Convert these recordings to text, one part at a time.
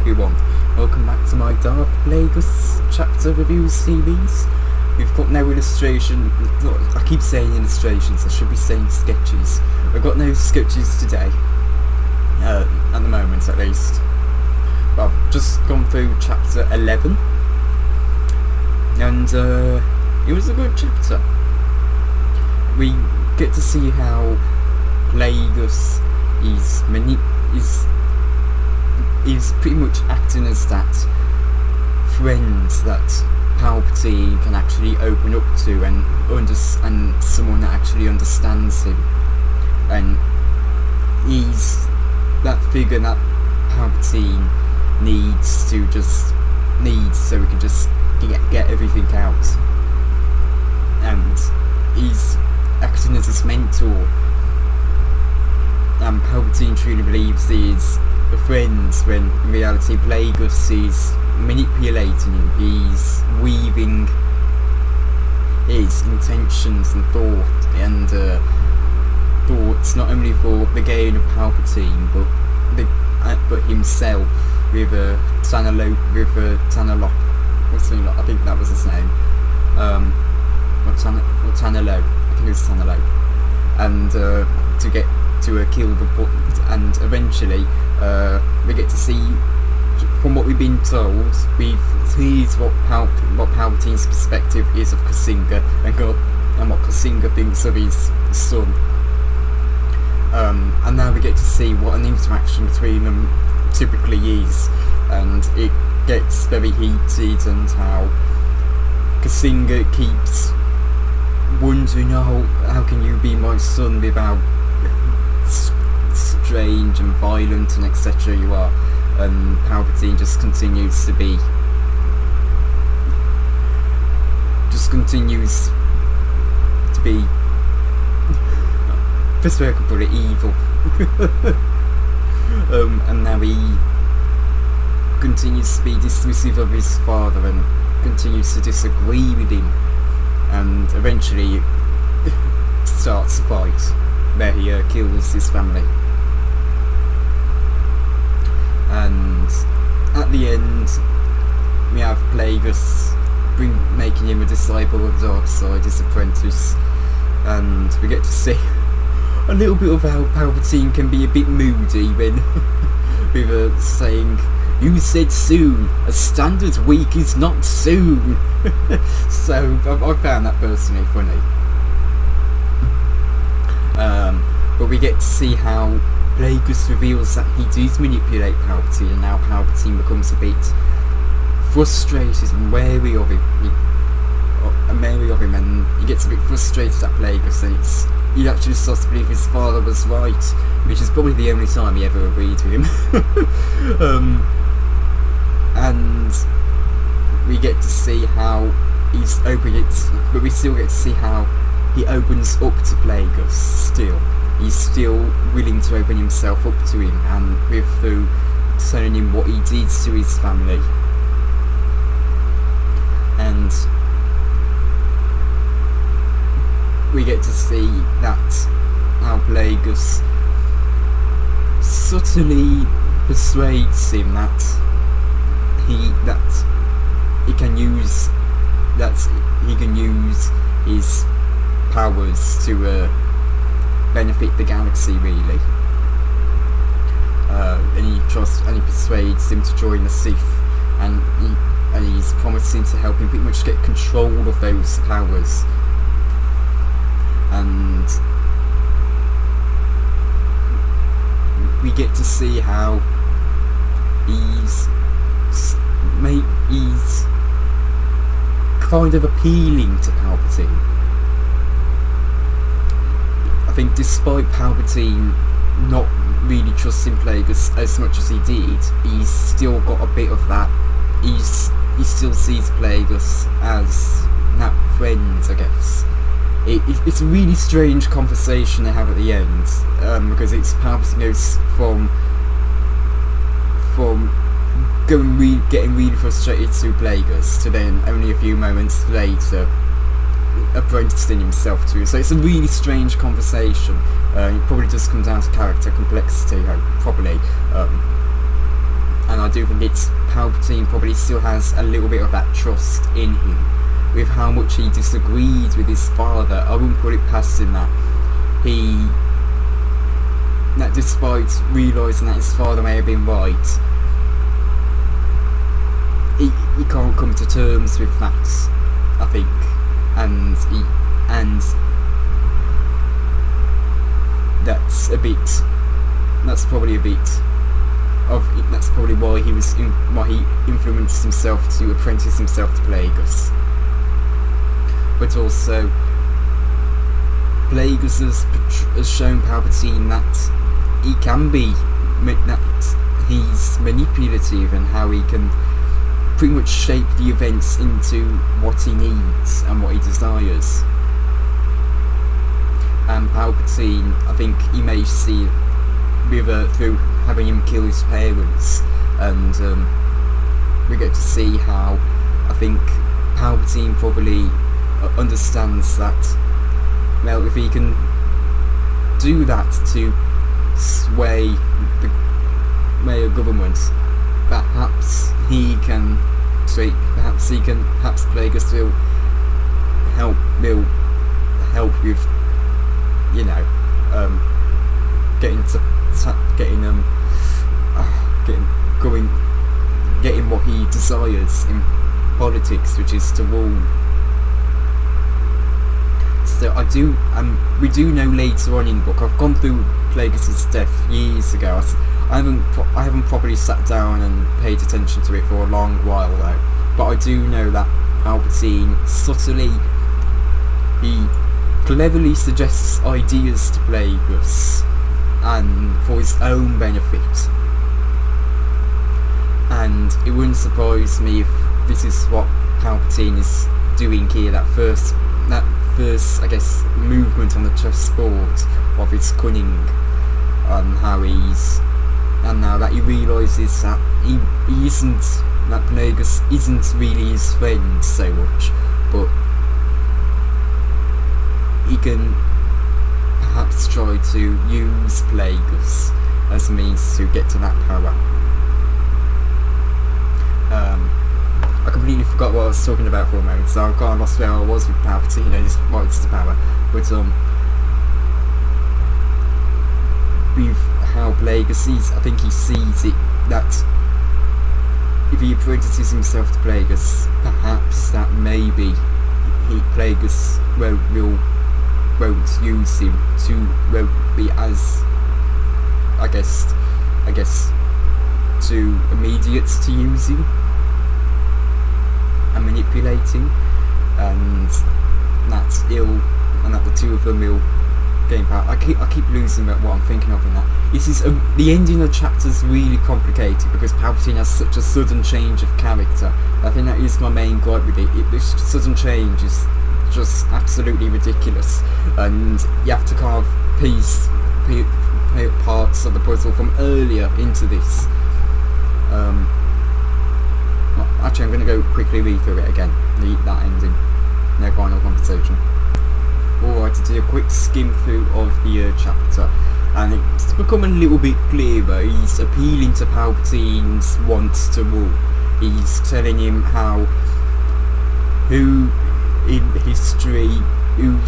everyone, welcome back to my Darth Plagueis chapter review series. We've got no illustration, I keep saying illustrations, I should be saying sketches. I've got no sketches today, at the moment at least. But I've just gone through chapter 11, and it was a good chapter. We get to see how Plagueis is pretty much acting as that friend that Palpatine can actually open up to, and someone that actually understands him, and he's that figure that Palpatine needs so he can just get everything out, and he's acting as his mentor. And Palpatine truly believes he is a friend, when in reality Plagueis is manipulating him. He's weaving his intentions and thoughts not only for the gain of Palpatine but himself with Tanalo. I think that was his name. Tanalo. I think it was Tanalo. And to get to kill the book, and eventually we get to see, from what we've been told, here's what Palpatine's perspective is of Kasinga, and what Kasinga thinks of his son. And now we get to see what an interaction between them typically is, and it gets very heated, and how Kasinga keeps wondering, how can you be my son without strange and violent and etc. you are, and Palpatine just continues to be best way I can put it, evil. And now he continues to be dismissive of his father and continues to disagree with him, and eventually starts a fight where he kills his family. And at the end we have Plagueis making him a disciple of Darkseid, his apprentice, and we get to see a little bit of how Palpatine can be a bit moody when with saying, "You said soon, a standard week is not soon." So I found that personally funny. But we get to see how Plagueis reveals that he does manipulate Palpatine, and now Palpatine becomes a bit frustrated and wary of him, and he gets a bit frustrated at Plagueis, and he actually starts to believe his father was right, which is probably the only time he ever agreed with him. And we get to see how he's opening it, but we still get to see how he opens up to Plagueis still. He's still willing to open himself up to him, and through telling him what he did to his family. And we get to see that how Plagueis subtly persuades him that he can use his powers to benefit the galaxy, really. And he persuades him to join the Sith, and he's promising to help him pretty much get control of those powers. And we get to see how he's kind of appealing to Palpatine. I think despite Palpatine not really trusting Plagueis as much as he did, he's still got a bit of that. He still sees Plagueis as that friend, I guess. It's a really strange conversation they have at the end, because it's Palpatine goes from getting really frustrated to Plagueis to then only a few moments later apprenticing himself to. So it's a really strange conversation. It probably just comes down to character complexity, probably. And I do think it's Palpatine probably still has a little bit of that trust in him, with how much he disagreed with his father. I wouldn't put it past him that despite realising that his father may have been right, he can't come to terms with that, I think, and that's probably why he influenced himself to apprentice himself to Plagueis. But also, Plagueis has shown Palpatine that he can be, that he's manipulative, and how he can pretty much shape the events into what he needs and what he desires. And Palpatine, I think he may see through having him kill his parents, and we get to see how I think Palpatine probably understands that, well, if he can do that to sway a government, perhaps Plagueis will help with, getting what he desires in politics, which is to rule. So we do know later on in the book. I've gone through Plagueis' death years ago. I haven't properly sat down and paid attention to it for a long while though. But I do know that Palpatine he cleverly suggests ideas to Plagueis, and for his own benefit. And it wouldn't surprise me if this is what Palpatine is doing here. That first, I guess, movement on the chessboard of his cunning, and now that he realises that that Plagueis isn't really his friend so much, but he can perhaps try to use Plagueis as a means to get to that power. I completely forgot what I was talking about for a moment, so I kind of lost where I was with Palpatine and his rights to power. But with how Plagueis sees, I think he sees it that if he apprentices himself to Plagueis, perhaps that maybe Plagueis won't use him won't be as, I guess too immediate to use him and manipulating, and that the two of them will gain power. I keep losing what I'm thinking of in that. This is the ending of the chapter's really complicated because Palpatine has such a sudden change of character. I think that is my main gripe with it. This sudden change is just absolutely ridiculous, and you have to kind of piece parts of the puzzle from earlier into this. Actually, I'm going to go quickly read through it again, that ending, no final conversation. Alright, to do a quick skim through of the chapter, and it's become a little bit clearer. He's appealing to Palpatine's want to rule. He's telling him who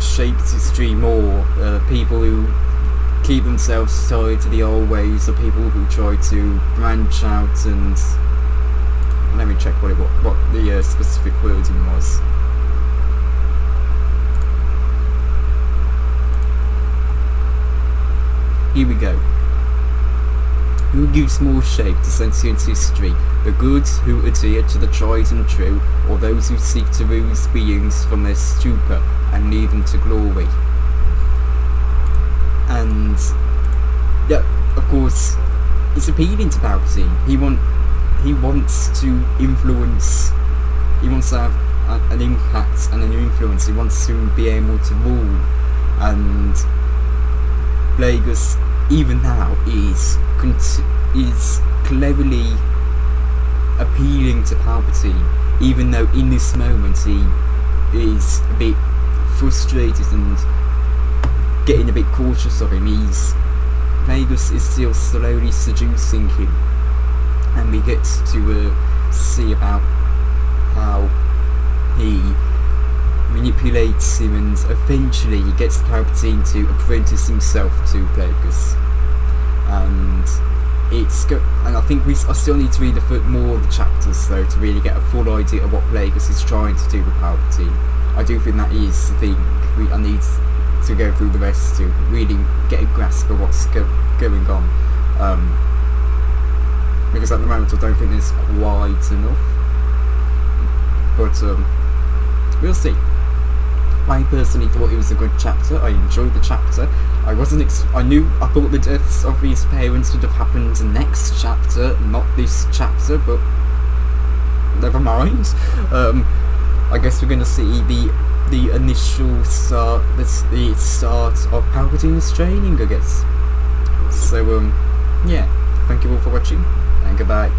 shapes history more, people who keep themselves tied to the old ways, or people who try to branch out and... Let me check what the specific wording was. Here we go. Who gives more shape to sentient history? The good who adhere to the tried and true, or those who seek to rouse beings from their stupor and lead them to glory? And yeah, of course, it's appealing to Palpatine. He wants to influence. He wants to have an impact and an influence. He wants to be able to rule. And Plagueis, even now, is cleverly appealing to Palpatine, even though in this moment he is a bit frustrated and getting a bit cautious of him. Plagueis is still slowly seducing him, and we get to see about how he manipulates him, and eventually he gets Palpatine to apprentice himself to Plagueis. And and I think I still need to read more of the chapters though to really get a full idea of what Plagueis is trying to do with Palpatine. I do think that is the thing. I need to go through the rest to really get a grasp of what's going on. Because at the moment I don't think there's quite enough. But we'll see. I personally thought it was a good chapter. I enjoyed the chapter. I thought the deaths of his parents would have happened next chapter, not this chapter, but never mind. I guess we're going to see the initial start, the start of Palpatine's training, I guess. So, yeah, thank you all for watching, and goodbye.